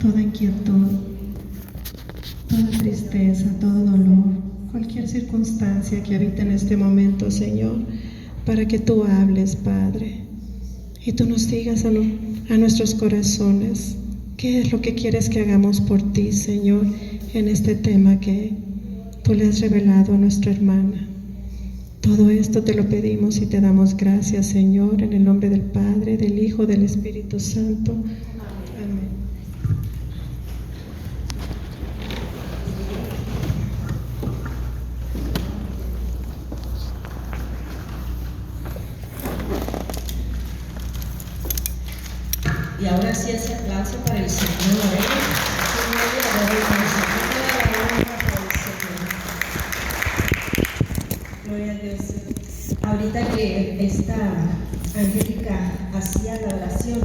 toda inquietud, toda tristeza, todo dolor, cualquier circunstancia que habite en este momento, Señor, para que tú hables, Padre, y tú nos digas a nuestros corazones qué es lo que quieres que hagamos por ti, Señor, en este tema que tú le has revelado a nuestra hermana. Todo esto te lo pedimos y te damos gracias, Señor, en el nombre del Padre, del Hijo, del Espíritu Santo. Amén. Y ahora sí ese aplauso para el Señor. Gloria a Dios. Ahorita que esta Angélica hacía la oración,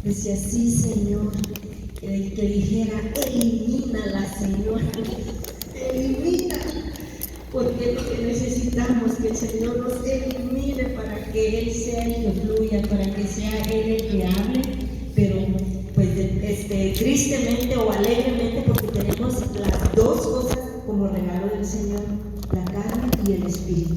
decía, sí, Señor, que dijera, elimínala, Señor, elimina, porque es lo que necesitamos, que el Señor nos elimine para que Él sea el que fluya, para que sea Él el que hable, pero pues tristemente o alegremente, porque tenemos las dos cosas como regalo del Señor, la carne y el Espíritu.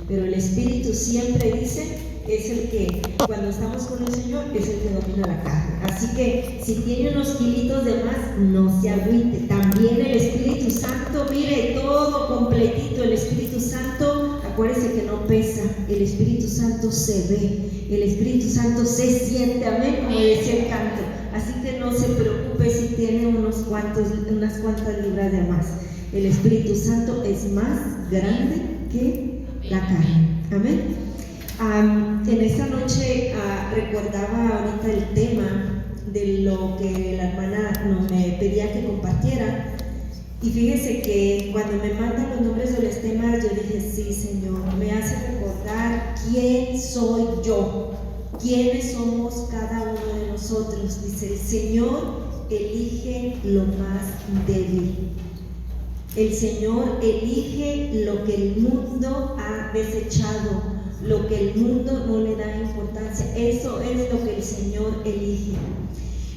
Pero el Espíritu siempre dice, es el que, cuando estamos con el Señor, es el que domina la carne. Así que si tiene unos kilitos de más, no se agüite. También el Espíritu Santo, mire, todo completito. El Espíritu Santo, acuérdese que no pesa. El Espíritu Santo se ve. El Espíritu Santo se siente, amén, como decía el canto. Así que no se preocupe si tiene unas cuantas libras de más. El Espíritu Santo es más grande que la carne, amén. En esta noche recordaba ahorita el tema de lo que la hermana me pedía que compartiera, y fíjese que cuando me mandan los nombres de los temas, yo dije, sí, Señor, me hace recordar quién soy yo, quiénes somos cada uno de nosotros. Dice, el Señor elige lo más débil. El Señor elige lo que el mundo ha desechado, lo que el mundo no le da importancia. Eso es lo que el Señor elige.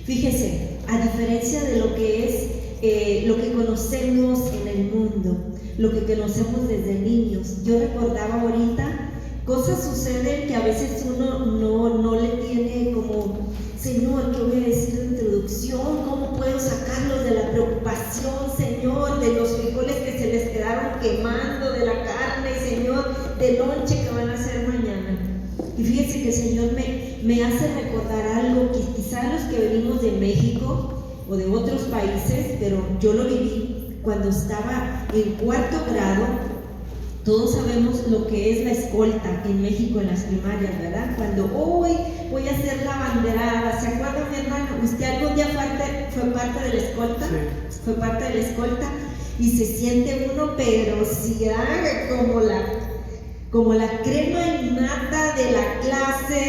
Fíjese, a diferencia de lo que es lo que conocemos en el mundo, lo que conocemos desde niños. Yo recordaba ahorita, cosas suceden que a veces uno no le tiene como, Señor, ¿qué voy a decir de introducción? ¿Cómo puedo sacarlos de la preocupación, Señor, de los frijoles que se les quedaron quemando, de la carne, Señor, del lonche que van a hacer mañana? Y fíjense que el Señor me hace recordar algo que quizás los que venimos de México o de otros países, pero yo lo viví cuando estaba en 4º grado. Todos sabemos lo que es la escolta en México en las primarias, ¿verdad? Cuando hoy voy a hacer la banderada, ¿se acuerdan, mi hermano? ¿Usted algún día fue parte de la escolta? Sí. Fue parte de la escolta y se siente uno, pero si como la crema innata de la clase,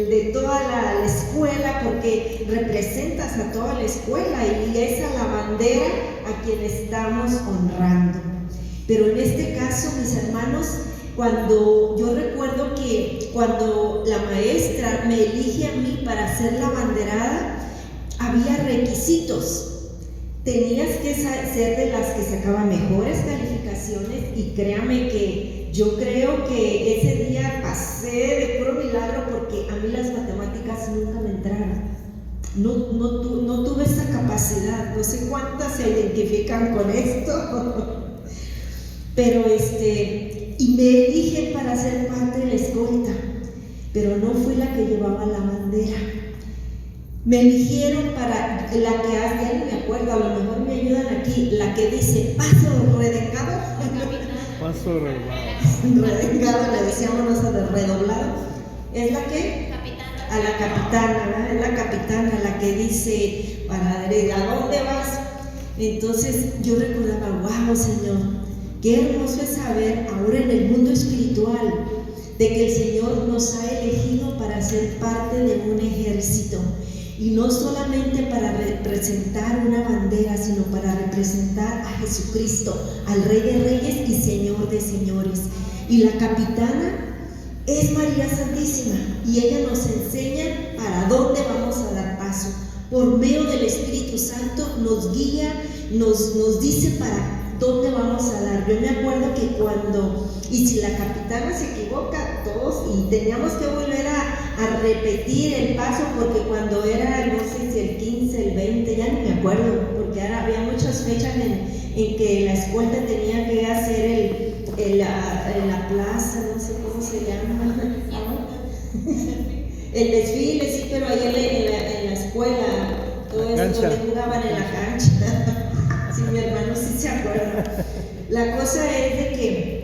de toda la escuela, porque representas a toda la escuela y es a la bandera a quien estamos honrando. Pero en este caso, mis hermanos, cuando yo recuerdo que cuando la maestra me elige a mí para hacer la banderada, había requisitos. Tenías que ser de las que sacaban mejores calificaciones, y créame que yo creo que ese día pasé de puro milagro, porque a mí las matemáticas nunca me entraron. No tuve esa capacidad. No sé cuántas se identifican con esto. Pero y me eligen para ser parte de la escolta, pero no fui la que llevaba la bandera. Me eligieron para la que ya no me acuerdo, a lo mejor me ayudan aquí, la que dice paso redengado. Paso redengado. Redengado, le decíamos nosotros, redoblado. ¿Es la que? Capitana. A la capitana, ¿verdad? Es la capitana la que dice para ¿a dónde vas? Entonces yo recordaba, wow, Señor, qué hermoso es saber ahora en el mundo espiritual de que el Señor nos ha elegido para ser parte de un ejército, y no solamente para representar una bandera, sino para representar a Jesucristo, al Rey de Reyes y Señor de Señores. Y la capitana es María Santísima, y ella nos enseña para dónde vamos a dar paso por medio del Espíritu nos guía, nos dice para dónde vamos a dar. Yo me acuerdo que y si la capitana se equivoca, todos, y teníamos que volver a repetir el paso, porque cuando era, no sé si el 15, el 20, ya ni me acuerdo, porque había muchas fechas en que la escolta tenía que hacer la plaza, no sé cómo se llama, el desfile, sí, pero ahí en la escuela, todo eso donde jugaban en la cancha. Sí, mi hermano sí se acuerda. La cosa es de que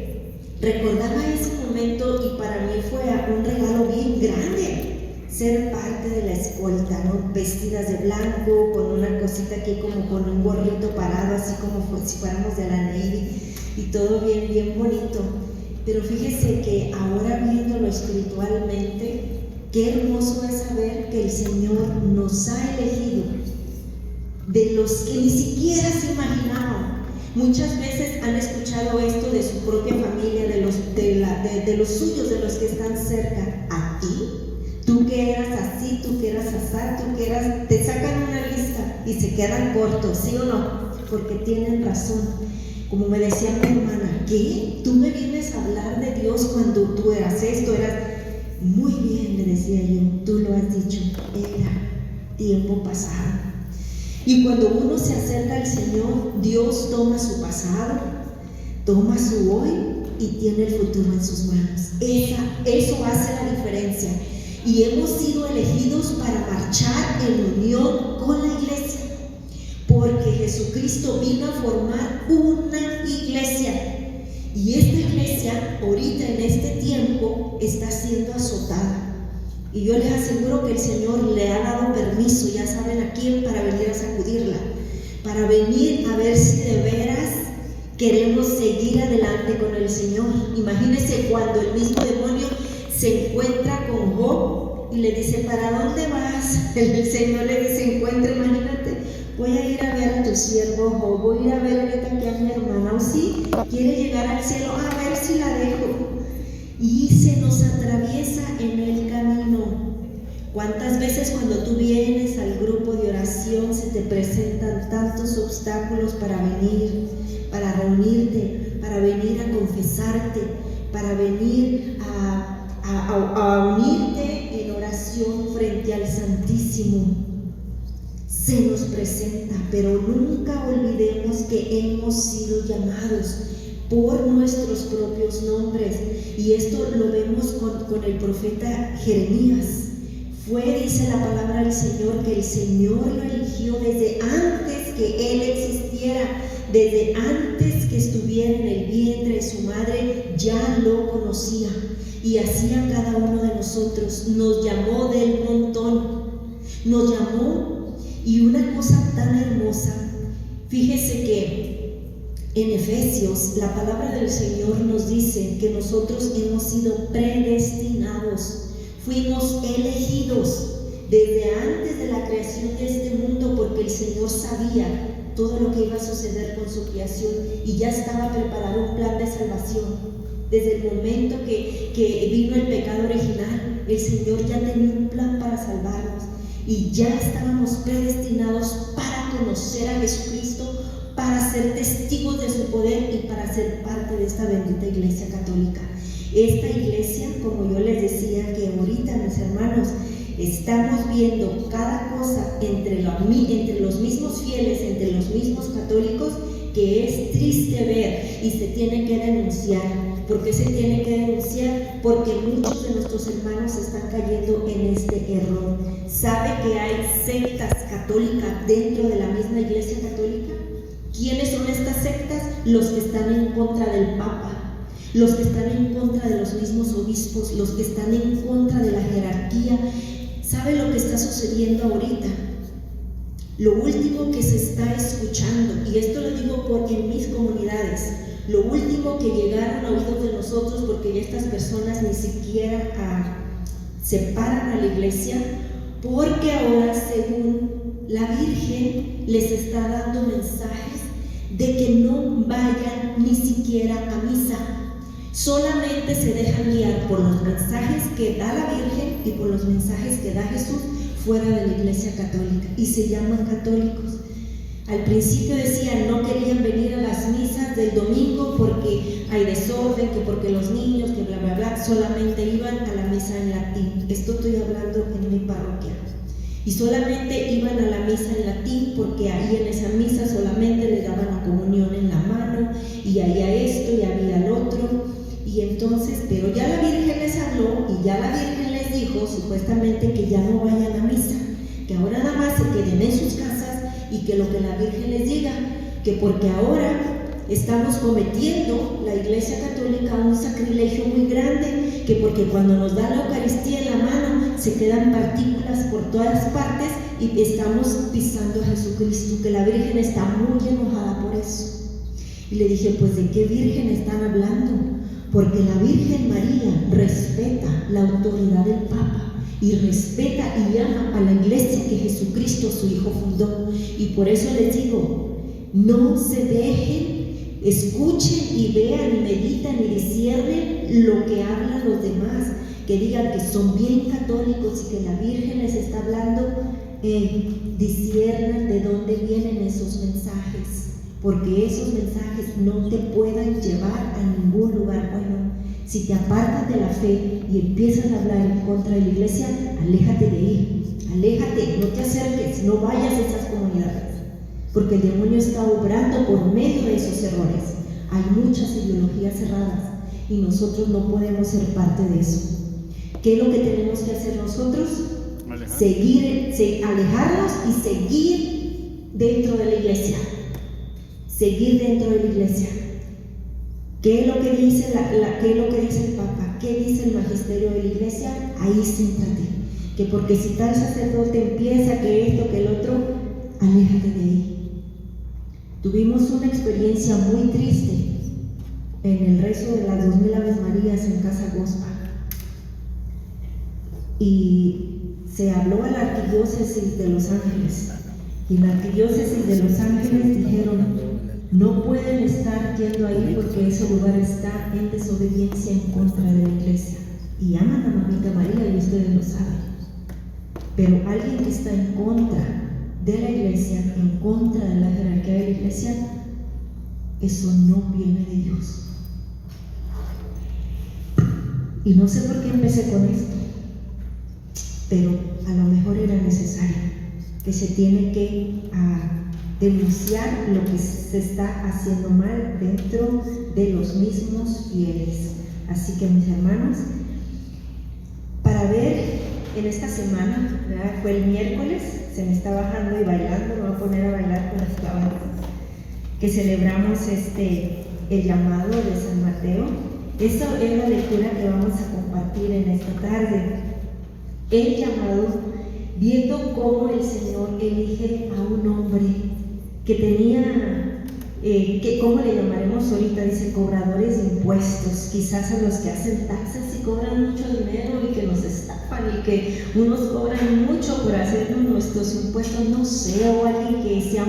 recordaba ese momento y para mí fue un regalo bien grande ser parte de la escolta, ¿no? Vestidas de blanco, con una cosita aquí como con un gorrito parado, así como si fuéramos de la Navy, y todo bien, bien bonito. Pero fíjese que ahora viéndolo espiritualmente, qué hermoso es saber que el Señor nos ha elegido de los que ni siquiera se imaginaban. Muchas veces han escuchado esto de su propia familia, de los suyos, de los que están cerca. A ti, tú que eras así, tú que eras asá, tú que eras, te sacan una lista y se quedan cortos, ¿sí o no? Porque tienen razón. Como me decía mi hermana, ¿qué? ¿Tú me vienes a hablar de Dios cuando tú eras esto? Muy bien, le decía yo, tú lo has dicho, era tiempo pasado. Y cuando uno se acerca al Señor, Dios toma su pasado, toma su hoy y tiene el futuro en sus manos. Eso hace la diferencia. Y hemos sido elegidos para marchar en unión con la iglesia, porque Jesucristo vino a formar una iglesia. Y esta iglesia, ahorita en este tiempo, está siendo azotada. Y yo les aseguro que el Señor le ha dado permiso, ya saben a quién, para venir a sacudirla, para venir a ver si de veras queremos seguir adelante con el Señor. Imagínense cuando el mismo demonio se encuentra con Job y le dice, ¿para dónde vas? El Señor le dice, imagínate, voy a ir a ver a tu siervo Job, voy a ir a ver ahorita aquí a mi hermana, o sí, quiere llegar al cielo, a ver si la dejo. Y se nos atraviesa en el camino. ¿Cuántas veces cuando tú vienes al grupo de oración se te presentan tantos obstáculos para venir, para reunirte, para venir a confesarte, para venir a unirte en oración frente al Santísimo? Se nos presenta, pero nunca olvidemos que hemos sido llamados por nuestros propios nombres, y esto lo vemos con el profeta Jeremías. Dice la palabra del Señor, que el Señor lo eligió desde antes que él existiera, desde antes que estuviera en el vientre de su madre, ya lo conocía, y así a cada uno de nosotros nos llamó del montón, nos llamó. Y una cosa tan hermosa, fíjese que en Efesios, la palabra del Señor nos dice que nosotros hemos sido predestinados, fuimos elegidos desde antes de la creación de este mundo, porque el Señor sabía todo lo que iba a suceder con su creación y ya estaba preparado un plan de salvación. Desde el momento que vino el pecado original, el Señor ya tenía un plan para salvarnos y ya estábamos predestinados para conocer a Jesucristo, para ser testigos de su poder y para ser parte de esta bendita iglesia católica. Esta iglesia, como yo les decía, que ahorita, mis hermanos, estamos viendo cada cosa entre los mismos fieles, entre los mismos católicos, que es triste ver y se tiene que denunciar. ¿Por qué se tiene que denunciar? Porque muchos de nuestros hermanos están cayendo en este error. ¿Sabe que hay sectas católicas dentro de la misma iglesia católica? ¿Quiénes son estas sectas? Los que están en contra del Papa, los que están en contra de los mismos obispos, los que están en contra de la jerarquía. ¿Sabe lo que está sucediendo ahorita? Lo último que se está escuchando, y esto lo digo en mis comunidades, lo último que llegaron a oídos de nosotros, porque ya estas personas ni siquiera se paran a la iglesia, porque ahora, según la Virgen, les está dando mensajes de que no vayan ni siquiera a misa. Solamente se dejan guiar por los mensajes que da la Virgen y por los mensajes que da Jesús fuera de la iglesia católica, y se llaman católicos. Al principio decían no querían venir a las misas del domingo porque hay desorden, que porque los niños, que bla bla bla, solamente iban a la misa en latín. Esto estoy hablando en mi parroquia. Y solamente iban a la misa en latín porque ahí en esa misa solamente les daban la comunión en la mano y había esto y había el otro. Y entonces, pero ya la Virgen les habló y ya la Virgen les dijo supuestamente que ya no vayan a misa, que ahora nada más se queden en sus casas y que lo que la Virgen les diga, que porque ahora estamos cometiendo la Iglesia Católica un sacrilegio muy grande, que porque cuando nos da la Eucaristía en la mano se quedan partículas por todas partes y estamos pisando a Jesucristo, que la Virgen está muy enojada por eso. Y le dije, pues ¿de qué Virgen están hablando? Porque la Virgen María respeta la autoridad del Papa y respeta y ama a la iglesia que Jesucristo su Hijo fundó. Y por eso les digo, no se dejen, escuchen y vean y meditan y disciernen lo que hablan los demás, que digan que son bien católicos y que la Virgen les está hablando, disciernan de dónde vienen esos mensajes, porque esos mensajes no te puedan llevar a ningún lugar bueno. Si te apartas de la fe y empiezas a hablar en contra de la iglesia, aléjate de ahí, aléjate, no te acerques, no vayas a esas comunidades, porque el demonio está obrando por medio de esos errores. Hay muchas ideologías cerradas y nosotros no podemos ser parte de eso. ¿Qué es lo que tenemos que hacer nosotros? Alejarnos y seguir dentro de la iglesia. Seguir dentro de la iglesia. ¿Qué es lo que dice qué es lo que dice el Papa? ¿Qué dice el magisterio de la iglesia? Ahí céntrate. Que porque si tal sacerdote empieza, que esto, que el otro, aléjate de ahí. Tuvimos una experiencia muy triste en el rezo de las 2000 Aves Marías en Casa Gospa. Y se habló a la Arquidiócesis de Los Ángeles. Y en la Arquidiócesis de Los Ángeles dijeron: no pueden estar yendo ahí porque ese lugar está en desobediencia en contra de la iglesia. Y aman a Mamita María y ustedes lo saben. Pero alguien que está en contra de la iglesia, en contra de la jerarquía de la iglesia, eso no viene de Dios. Y no sé por qué empecé con esto, pero a lo mejor era necesario, que se tiene que denunciar lo que se está haciendo mal dentro de los mismos fieles. Así que, mis hermanos, para ver en esta semana, ¿verdad? Fue el miércoles, se me está bajando y bailando, me voy a poner a bailar con las cabanas, que celebramos el llamado de San Mateo. Esa es la lectura que vamos a compartir en esta tarde. El llamado, viendo cómo el Señor elige a un hombre que tenía, ¿cómo le llamaremos ahorita? Dice, cobradores de impuestos, quizás a los que hacen taxas y cobran mucho dinero y que nos estafan y que unos cobran mucho por hacernos nuestros impuestos, no sé, o alguien que sea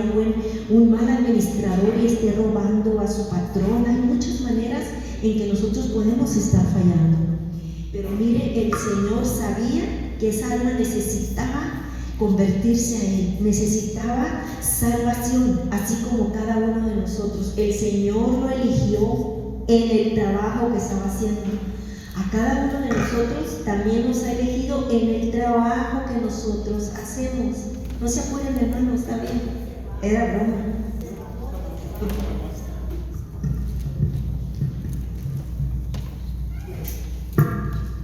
un mal administrador y esté robando a su patrón. Hay muchas maneras en que nosotros podemos estar fallando. Pero mire, el Señor sabía que esa alma necesitaba convertirse a Él, necesitaba salvación, así como cada uno de nosotros. El Señor lo eligió en el trabajo que estaba haciendo. A cada uno de nosotros también nos ha elegido en el trabajo que nosotros hacemos. No se apuren, hermano, está bien. Era broma.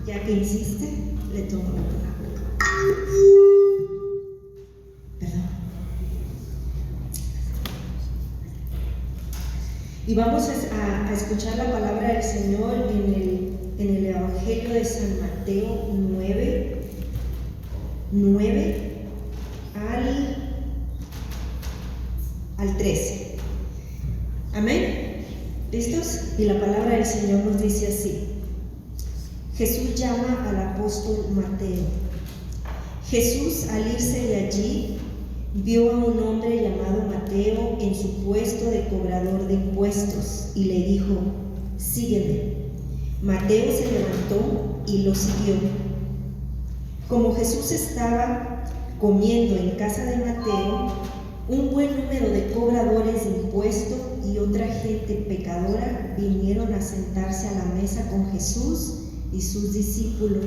Ya que insiste, le tomo la palabra. Perdón. Y vamos a escuchar la palabra del Señor en el Evangelio de San Mateo 9 al 13. Amén. ¿Listos? Y la palabra del Señor nos dice así. Jesús llama al apóstol Mateo. Jesús, al irse de allí, vio a un hombre llamado Mateo en su puesto de cobrador de impuestos y le dijo: sígueme. Mateo se levantó y lo siguió. Como Jesús estaba comiendo en casa de Mateo, Un buen número de cobradores de impuestos y otra gente pecadora vinieron a sentarse a la mesa con Jesús y sus discípulos.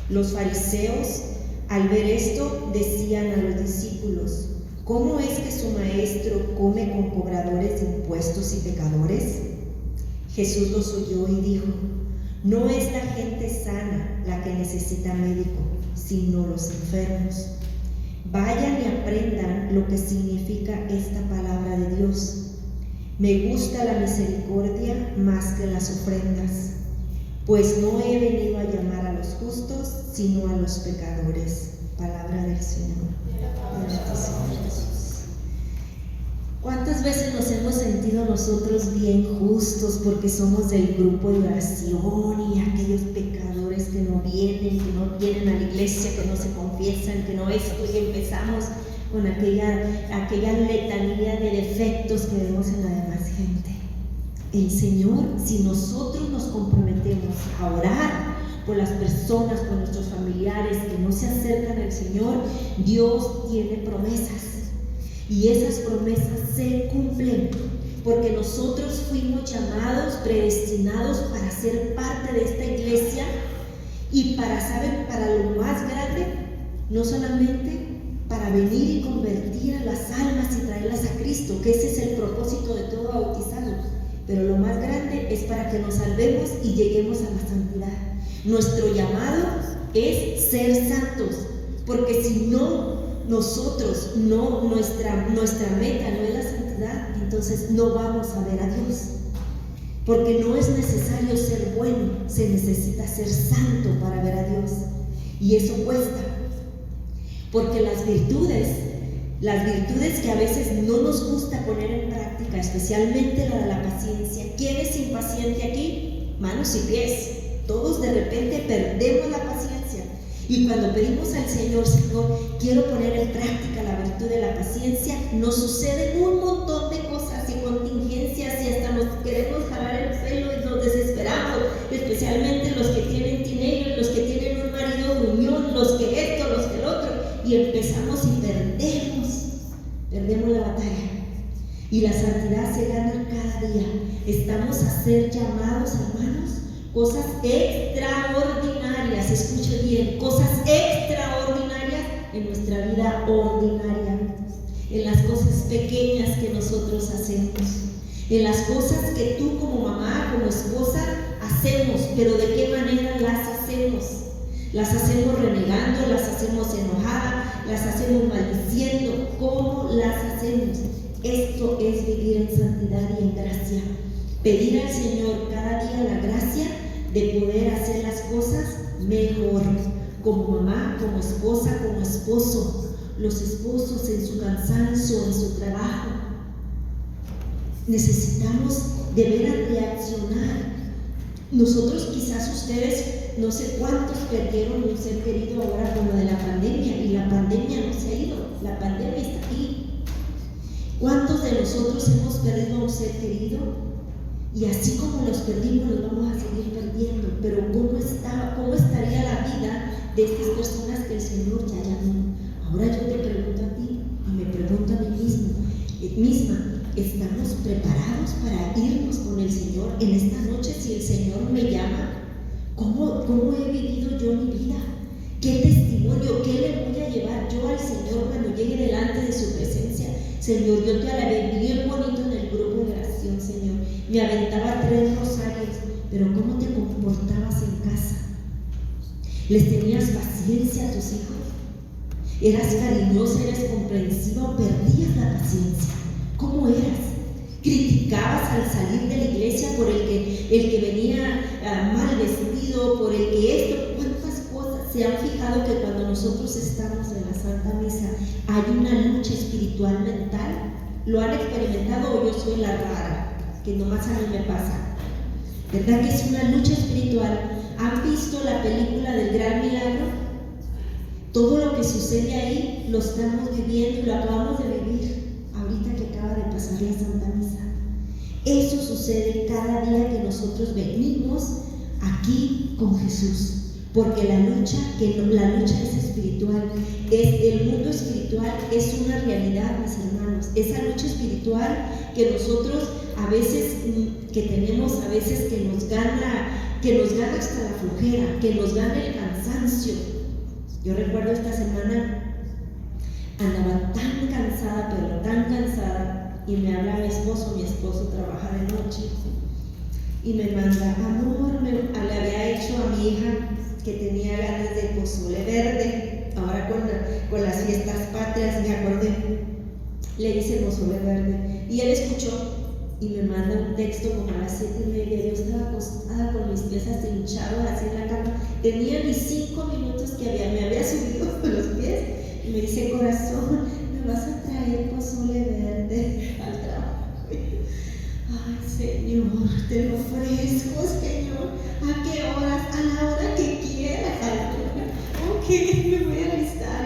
Los fariseos, al ver esto, decían a los discípulos: ¿cómo es que su maestro come con cobradores de impuestos y pecadores? Jesús los oyó y dijo: no es la gente sana la que necesita médico, sino los enfermos. Vayan y aprendan lo que significa esta palabra de Dios. Me gusta la misericordia más que las ofrendas, pues no he venido a llamar a los justos, sino a los pecadores. Palabra del Señor. ¿Cuántas veces nos hemos sentido nosotros bien justos porque somos del grupo de oración y aquellos pecadores que no vienen a la iglesia, que no se confiesan, que no esto, y empezamos con aquella letanía de defectos que vemos en la demás gente? El Señor, si nosotros nos comprometemos a orar por las personas, por nuestros familiares que no se acercan al Señor, Dios tiene promesas. Y esas promesas se cumplen, porque nosotros fuimos llamados, predestinados para ser parte de esta iglesia y para lo más grande, no solamente para venir y convertir a las almas y traerlas a Cristo, que ese es el propósito de todo bautizado, pero lo más grande es para que nos salvemos y lleguemos a la santidad. Nuestro llamado es ser santos, porque si no, nuestra meta no es la santidad, entonces no vamos a ver a Dios, porque no es necesario ser bueno, se necesita ser santo para ver a Dios, y eso cuesta, porque las virtudes que a veces no nos gusta poner en práctica, especialmente la de la paciencia. ¿Quién es impaciente aquí? Manos y pies. Todos de repente perdemos la paciencia. Y cuando pedimos al Señor: Señor, quiero poner en práctica la virtud de la paciencia, nos suceden un montón de cosas y contingencias, y hasta nos queremos jalar el pelo y nos desesperamos, especialmente los que tienen teenagers, los que tienen un marido gruñón, los que esto, los que el otro, y empezamos y perdemos la batalla. Y la santidad se gana cada día. Estamos a ser llamados, hermanos, cosas extraordinarias, escuchen bien, cosas extraordinarias en nuestra vida ordinaria, en las cosas pequeñas que nosotros hacemos, en las cosas que tú como mamá, como esposa, hacemos, pero ¿de qué manera las hacemos? Las hacemos renegando, las hacemos enojadas, las hacemos maldiciendo. ¿Cómo las hacemos? Esto es vivir en santidad y en gracia. Pedir al Señor cada día la gracia de poder hacer las cosas mejor, como mamá, como esposa, como esposo. Los esposos en su cansancio, en su trabajo, necesitamos de veras reaccionar. Nosotros, quizás ustedes, no sé cuántos perdieron un ser querido ahora con lo de la pandemia, y la pandemia no se ha ido, la pandemia está aquí. ¿Cuántos de nosotros hemos perdido a un ser querido? Y así como los perdimos, los vamos a seguir perdiendo. Pero ¿cómo estaría la vida de estas personas que el Señor ya llamó? Ahora yo te pregunto a ti y me pregunto a mí misma, ¿estamos preparados para irnos con el Señor en esta noche si el Señor me llama? ¿Cómo he vivido yo mi vida? ¿Qué testimonio, qué le voy a llevar yo al Señor cuando llegue delante de su presencia? Señor, yo te alabé bien bonito en el grupo de oración, Señor. Me aventaba 3 rosarios, pero ¿cómo te comportabas en casa? ¿Les tenías paciencia a tus hijos? ¿Eras cariñosa, eras comprensiva o perdías la paciencia? ¿Cómo eras? ¿Criticabas al salir de la iglesia por el que venía mal vestido, por el que esto? ¿Cuántas cosas se han fijado que cuando nosotros estamos en la Santa Misa hay una lucha espiritual mental? ¿Lo han experimentado o yo soy la rara, que nomás a mí me pasa? ¿Verdad que es una lucha espiritual? ¿Han visto la película del Gran Milagro? Todo lo que sucede ahí lo estamos viviendo y lo acabamos de vivir ahorita que acaba de pasar la Santa Misa. Eso sucede cada día que nosotros venimos aquí con Jesús, porque la lucha es espiritual. El mundo espiritual es una realidad, mis hermanos. Esa lucha espiritual que nosotros a veces que tenemos, a veces que nos gana hasta la flojera, que nos gana el cansancio. Yo recuerdo esta semana andaba tan cansada, pero tan cansada, y me habla mi esposo trabaja de noche y me manda: amor, le había hecho a mi hija que tenía ganas de pozole verde, ahora con las fiestas patrias, me acordé, le hice pozole verde, y él escuchó y me manda un texto como a las 7:30. Yo estaba acostada con mis pies hasta hinchados así en la cama, tenía ni 5 minutos que me había subido los pies, y me dice: corazón, ¿me vas a traer pozole verde al trabajo? Ay, Señor, te lo ofrezco, Señor. ¿A qué horas? A la hora que quieras. Ok, me voy a alistar.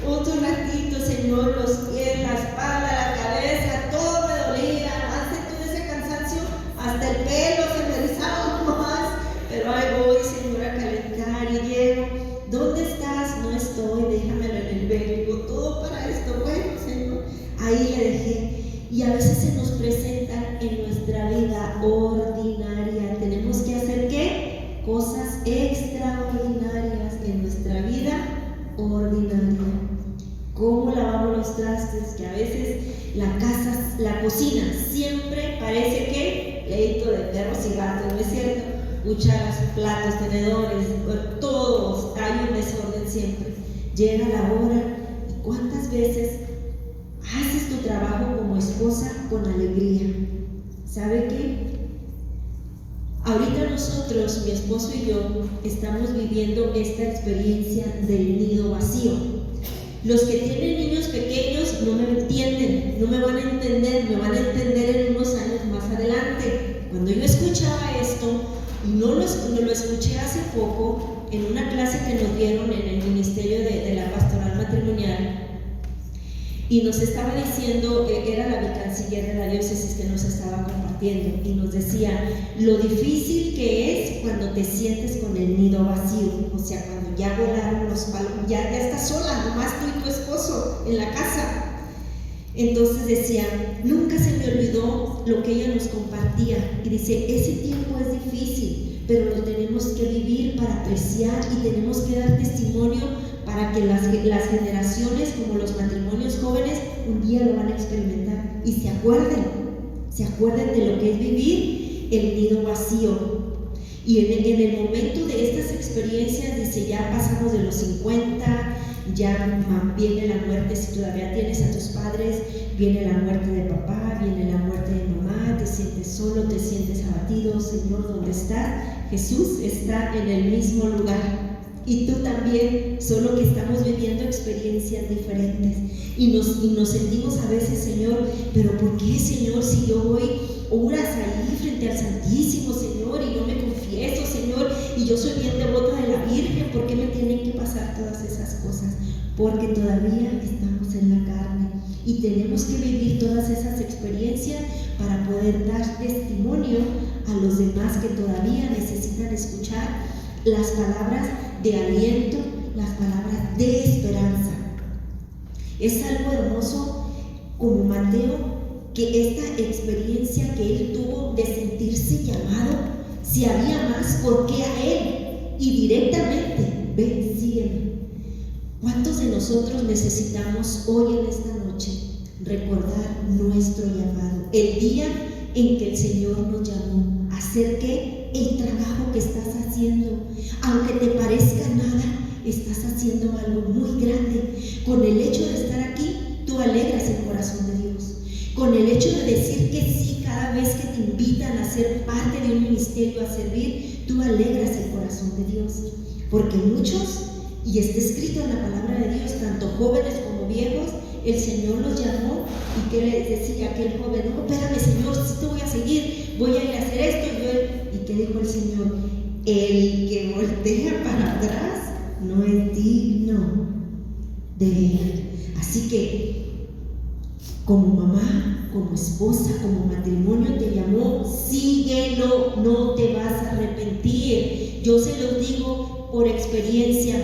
Otro ratito, Señor, los pies, la espalda, la cabeza, todo me dolía. Hace todo ese cansancio, hasta el pelo se me erizaba más. Pero ahí voy, Señor, a calentar y llego. ¿Dónde estás? No estoy, déjamelo en el velo. Todo para esto, bueno, Señor. Ahí le dejé. Y a veces se nos presentan en nuestra vida ordinaria. Tenemos que hacer ¿qué? Cosas extraordinarias en nuestra vida ordinaria. ¿Cómo lavamos los trastes? Que a veces la cocina siempre parece que leito de perros y gatos, ¿no es cierto? Cucharas, platos, tenedores, todos, hay un desorden siempre. Llega la hora y ¿cuántas veces haces tu trabajo como esposa con alegría? ¿Sabe qué? Ahorita nosotros, mi esposo y yo, estamos viviendo esta experiencia del nido vacío. Los que tienen niños pequeños no me entienden, no me van a entender, me van a entender en unos años más adelante. Cuando yo escuchaba esto, y no lo escuché hace poco, en una clase que nos dieron en el Ministerio de la Pastoral Matrimonial, y nos estaba diciendo, era la vicanciller de la diócesis que nos estaba compartiendo, y nos decía lo difícil que es cuando te sientes con el nido vacío, o sea, cuando ya volaron los palos, ya estás sola, nomás tú y tu esposo en la casa. Entonces decía, nunca se me olvidó lo que ella nos compartía, y dice, ese tiempo es difícil, pero lo tenemos que vivir para apreciar, y tenemos que dar testimonio para que las generaciones, como los matrimonios jóvenes, un día lo van a experimentar y se acuerden de lo que es vivir el nido vacío. Y en el momento de estas experiencias, dice, ya pasamos de los 50, ya viene la muerte, si todavía tienes a tus padres, viene la muerte de papá, viene la muerte de mamá, te sientes solo, te sientes abatido. Señor, ¿dónde estás? Jesús está en el mismo lugar. Y tú también, solo que estamos viviendo experiencias diferentes. Y nos sentimos a veces, Señor, pero ¿por qué, Señor, si yo voy horas ahí frente al Santísimo, Señor, y yo me confieso, Señor, y yo soy bien devota de la Virgen, ¿por qué me tienen que pasar todas esas cosas? Porque todavía estamos en la carne y tenemos que vivir todas esas experiencias para poder dar testimonio a los demás que todavía necesitan escuchar las palabras de aliento, las palabras de esperanza. Es algo hermoso como Mateo, que esta experiencia que él tuvo de sentirse llamado, si había más, ¿por qué a él? Y directamente, ven, sígueme. ¿Cuántos de nosotros necesitamos hoy en esta noche recordar nuestro llamado? El día en que el Señor nos llamó a hacer ¿qué? El trabajo que estás haciendo. Aunque te parezca nada, estás haciendo algo muy grande. Con el hecho de estar aquí, tú alegras el corazón de Dios. Con el hecho de decir que sí cada vez que te invitan a ser parte de un ministerio, a servir, tú alegras el corazón de Dios. Porque muchos, y está escrito en la palabra de Dios, tanto jóvenes como viejos, el Señor los llamó, y que les decía aquel joven, no, espérame, Señor, sí te voy a seguir, voy a ir a hacer esto. ¿Y qué dijo el Señor? El que voltea para atrás no es digno de él. Así que, como mamá, como esposa, como matrimonio te llamó, síguelo, no te vas a arrepentir. Yo se los digo por experiencia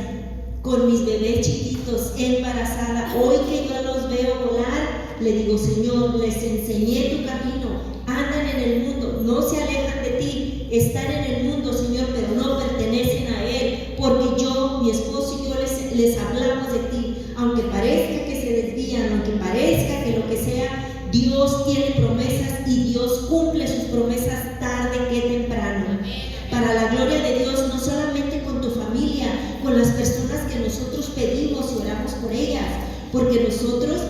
con mis bebés chiquitos, embarazada. Hoy que yo los veo volar, le digo, Señor, les enseñé tu camino, andan en el mundo, no se alejan de ti, están en el mundo, Señor, pero no pertenecen a Él, porque yo, mi esposo y yo les hablamos de ti, aunque parezca que se desvían, aunque parezca que lo que sea, Dios tiene promesas y Dios cumple sus promesas tarde que temprano. Para la gloria de Dios, no solamente con tu familia, con las personas que nosotros pedimos y oramos por ellas, porque nosotros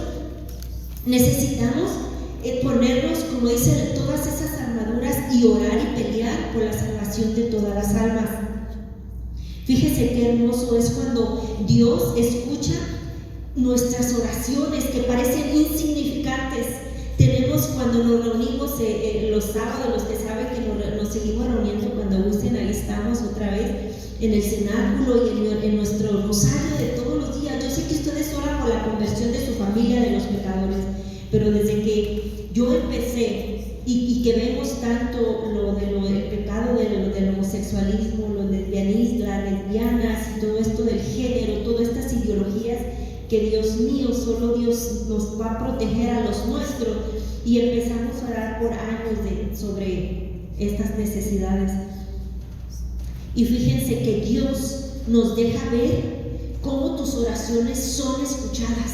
necesitamos ponernos, como dicen, todas esas armaduras y orar y pelear por la salvación de todas las almas. Fíjese qué hermoso es cuando Dios escucha nuestras oraciones que parecen insignificantes. Tenemos, cuando nos reunimos los sábados, los que saben que nos seguimos reuniendo cuando gusten, ahí estamos otra vez en el cenáculo y en nuestro rosario de todos los días. Yo sé que ustedes oran por la conversión de su familia, de los pecadores, pero desde que yo empecé y que vemos tanto el pecado del homosexualismo, los lesbianistas, las lesbianas y todo esto del género, todas estas ideologías, que Dios mío, solo Dios nos va a proteger a los nuestros, y empezamos a orar por años sobre estas necesidades. Y fíjense que Dios nos deja ver cómo tus oraciones son escuchadas.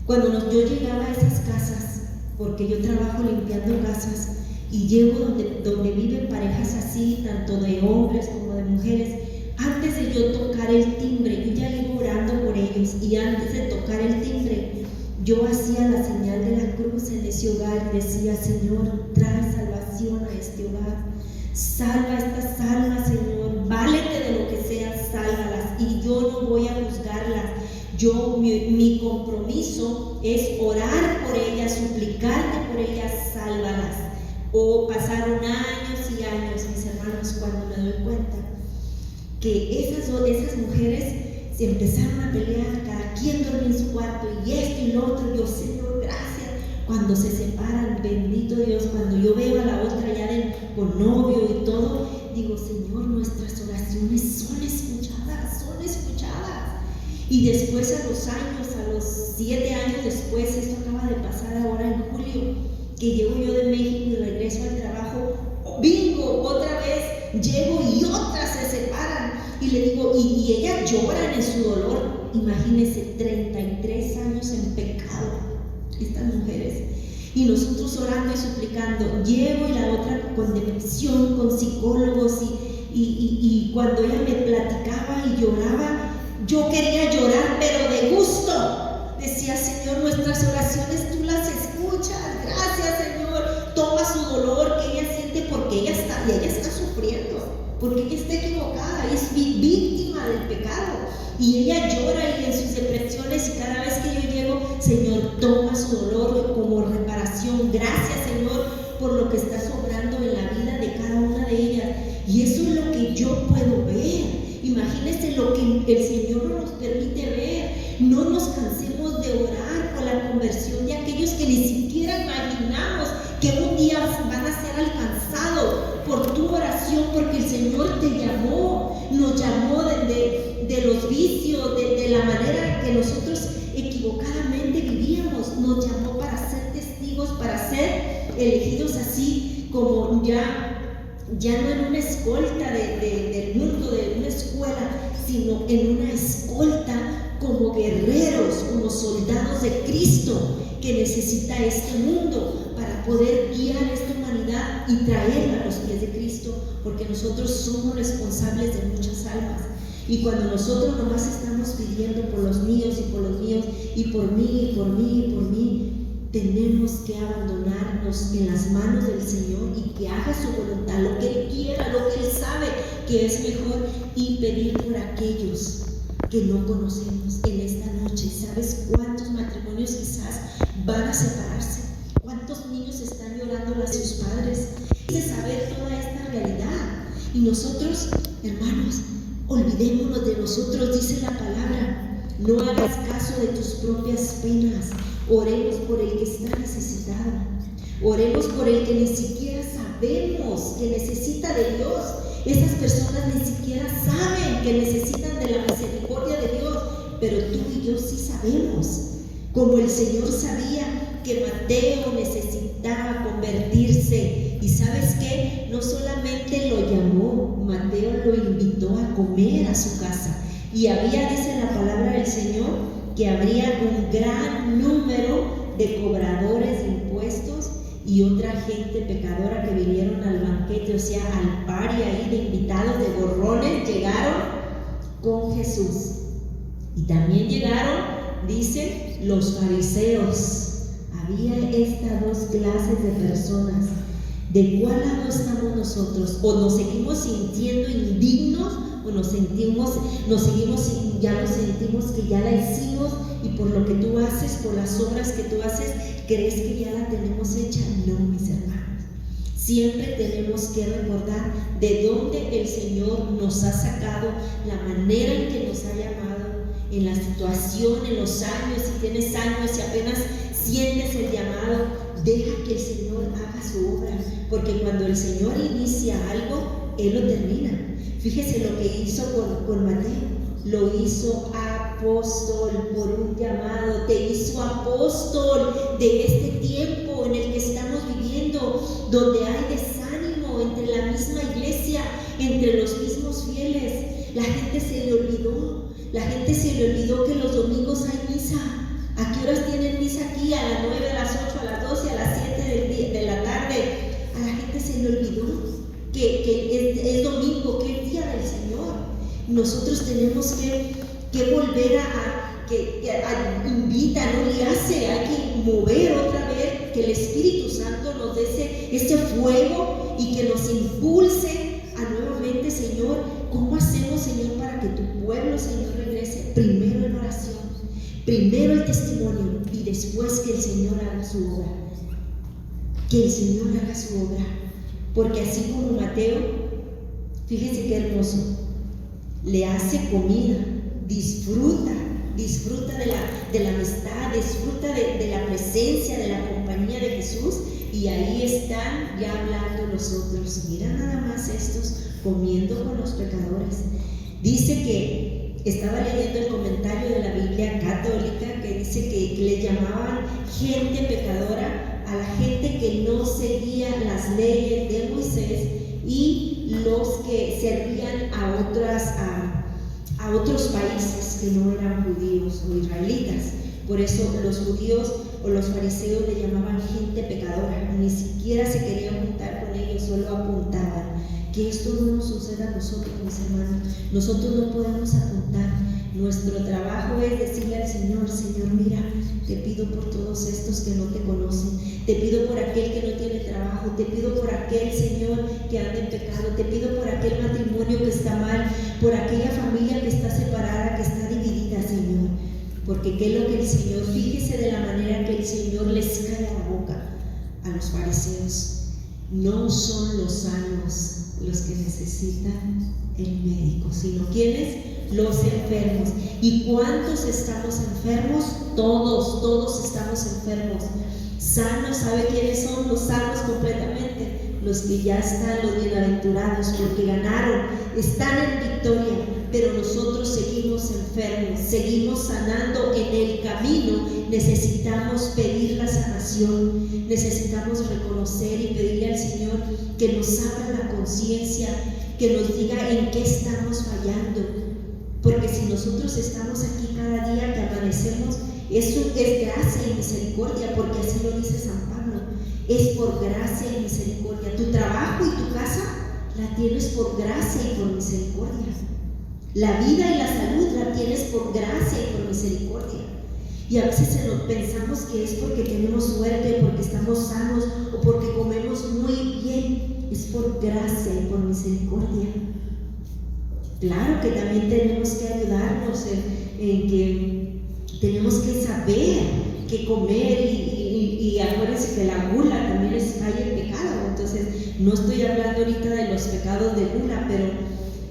Cuando yo llegaba a esas casas, porque yo trabajo limpiando casas, y llego donde viven parejas así, tanto de hombres como de mujeres, antes de yo tocar el timbre, yo ya iba orando por ellos, y antes de tocar el timbre, yo hacía la señal de la cruz en ese hogar y decía, Señor, trae salvación a este hogar, salva a estas almas, Señor, válete de lo que sea, sálvalas, y yo no voy a juzgarlas. Mi compromiso es orar por ellas, suplicarte por ellas, sálvalas. Pasaron años y años, mis hermanos, cuando me doy cuenta que esas mujeres se empezaron a pelear, cada quien dormía en su cuarto y esto y lo otro. Yo, Señor, gracias. Cuando se separan, bendito Dios, cuando yo veo a la otra ya con novio y todo, digo, Señor, nuestras oraciones son escuchadas, son escuchadas. Y después, a los 7 años después, esto acaba de pasar ahora en julio, que llego yo de México y regreso al trabajo, bingo, otra vez llego y otras se separan, y le digo, y ellas lloran en su dolor. Imagínense, 33 años en pecado estas mujeres, y nosotros orando y suplicando. Llego y la otra con depresión, con psicólogos, y cuando ella me platicaba y lloraba, yo quería llorar, pero de gusto. Decía, Señor, nuestras oraciones tú las escuchas, gracias, Señor. Toma su dolor que ella siente, porque ella está sufriendo, porque ella está equivocada, es víctima del pecado, y ella llora y en sus depresiones, y cada vez que yo llego, Señor, toma su dolor como reparación. Gracias, Señor, por lo que estás obrando en la vida de cada una de ellas. Y eso es lo que yo puedo ver. Imagínense lo que el Señor nos permite ver. No nos cansemos de orar por la conversión de aquellos que ni siquiera imaginamos que un día van a ser alcanzados por tu oración, porque el Señor te llamó, nos llamó de los vicios, de la manera que nosotros equivocadamente vivíamos, nos llamó para ser testigos, para ser elegidos así como ya no en una escolta del mundo, de una escuela, sino en una escolta como guerreros, como soldados de Cristo, que necesita este mundo para poder guiar a esta humanidad y traerla a los pies de Cristo, porque nosotros somos responsables de muchas almas. Y cuando nosotros nomás estamos pidiendo por los míos y por los míos, y por mí, y por mí, y por mí, tenemos que abandonarnos en las manos del Señor y que haga su voluntad, lo que Él quiera, lo que Él sabe que es mejor, y pedir por aquellos que no conocemos en esta noche. ¿Sabes cuántos matrimonios quizás van a separarse? ¿Cuántos niños están llorando a sus padres? De saber toda esta realidad. Y nosotros, hermanos, olvidémonos de nosotros, dice la palabra. No hagas caso de tus propias penas. Oremos por el que está necesitado. Oremos por el que ni siquiera sabemos que necesita de Dios. Esas personas ni siquiera saben que necesitan de la misericordia de Dios, pero tú y yo sí sabemos. Como el Señor sabía que Mateo necesitaba convertirse. Y ¿sabes qué? No solamente lo llamó, Mateo lo invitó a comer a su casa. Y había, dice la palabra del Señor, que habría un gran número de cobradores de impuestos y otra gente pecadora que vinieron al banquete, o sea, al party ahí de invitados, de gorrones, llegaron con Jesús. Y también llegaron, dice, los fariseos. Había estas dos clases de personas. ¿De cuál lado estamos nosotros? ¿O nos seguimos sintiendo indignos? ¿O ya nos sentimos que ya la hicimos y por lo que tú haces, por las obras que tú haces, crees que ya la tenemos hecha? No, mis hermanos. Siempre tenemos que recordar de dónde el Señor nos ha sacado, la manera en que nos ha llamado, en la situación, en los años. Si tienes años y apenas sientes el llamado, deja que el Señor haga su obra, porque cuando el Señor inicia algo, Él lo termina. Fíjese lo que hizo con Mateo. Lo hizo apóstol por un llamado. Te hizo apóstol de este tiempo en el que estamos viviendo, donde hay desánimo entre la misma iglesia, entre los mismos fieles. La gente se le olvidó que los domingos hay misa. ¿A qué horas tienen misa aquí? A las 9, a las 8, a las 12, a las 7 de la tarde. A la gente se le olvidó que es domingo, que es día del Señor. Nosotros tenemos que volver invita, no le hace, hay que mover otra vez, que el Espíritu Santo nos dé ese fuego y que nos impulse a nuevamente, Señor. ¿Cómo hacemos, Señor, para que tu pueblo, Señor, regrese? Primero en oración, primero el testimonio y después que el Señor haga su obra. Que el Señor haga su obra. Porque así como Mateo, fíjense qué hermoso, le hace comida, disfruta de la amistad, disfruta de la presencia, de la compañía de Jesús, y ahí están ya hablando los otros. Mira nada más estos comiendo con los pecadores. Dice que estaba leyendo el comentario de la Biblia católica que dice que le llamaban gente pecadora a la gente que no seguía las leyes de Moisés y los que servían a otros países que no eran judíos o israelitas. Por eso los judíos o los fariseos le llamaban gente pecadora. Ni siquiera se querían juntar con ellos, solo apuntaban. Que esto no nos suceda a nosotros, mis hermanos. Nosotros no podemos apuntar. Nuestro trabajo es decirle al Señor: Señor, mira, te pido por todos estos que no te conocen, te pido por aquel que no tiene trabajo, te pido por aquel, Señor, que anda en pecado, te pido por aquel matrimonio que está mal, por aquella familia que está separada, que está dividida, Señor. Porque qué es lo que el Señor, fíjese de la manera que el Señor les cae a la boca a los fariseos. No son los sanos los que necesitan el médico, sino ¿quiénes? Los enfermos. ¿Y cuántos estamos enfermos? Todos estamos enfermos. Sanos, ¿sabe quiénes son los sanos completamente? Los que ya están, los bienaventurados, porque ganaron, están en victoria. Pero nosotros seguimos enfermos, seguimos sanando en el camino. Necesitamos pedir la sanación, necesitamos reconocer y pedirle al Señor que nos abra la conciencia, que nos diga en qué estamos fallando. Porque si nosotros estamos aquí cada día que amanecemos, eso es gracia y misericordia, porque así lo dice San Pablo. Es por gracia y misericordia. Tu trabajo y tu casa la tienes por gracia y por misericordia. La vida y la salud la tienes por gracia y por misericordia. Y a veces pensamos que es porque tenemos suerte, porque estamos sanos o porque comemos muy bien. Es por gracia y por misericordia. Claro que también tenemos que ayudarnos en que tenemos que saber qué comer y acuérdense que la gula también cae en pecado. Entonces no estoy hablando ahorita de los pecados de gula, pero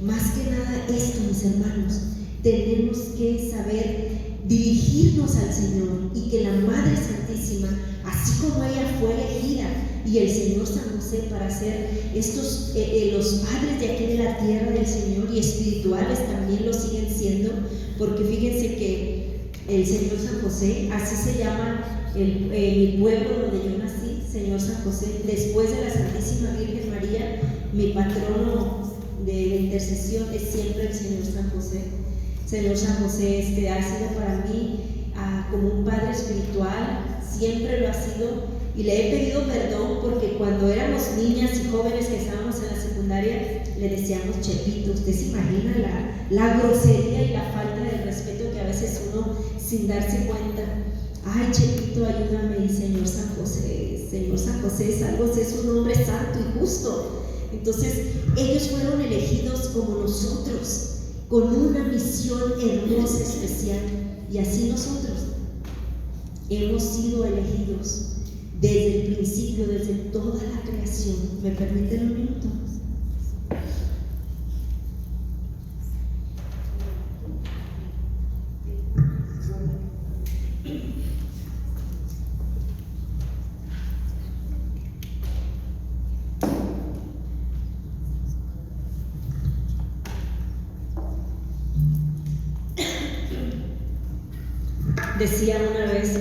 más que nada esto, mis hermanos, tenemos que saber dirigirnos al Señor y que la Madre Santísima, así como ella fue elegida y el Señor San José para ser estos los padres de aquí de la tierra del Señor, y espirituales también lo siguen siendo, porque fíjense que el Señor San José, así se llama mi pueblo donde yo nací, Señor San José. Después de la Santísima Virgen María, mi patrono de intercesión es siempre el Señor San José. Señor San José ha sido para mí como un padre espiritual, siempre lo ha sido, y le he pedido perdón porque cuando éramos niñas y jóvenes que estábamos en la secundaria le decíamos Chepito. Usted se imagina la grosería y la falta de respeto que a veces uno, sin darse cuenta, ay Chepito, ayúdame. Y Señor San José es un hombre santo y justo. Entonces ellos fueron elegidos como nosotros, con una misión hermosa, especial, y así nosotros hemos sido elegidos desde el principio, desde toda la creación. ¿Me permiten un minuto? Decía una vez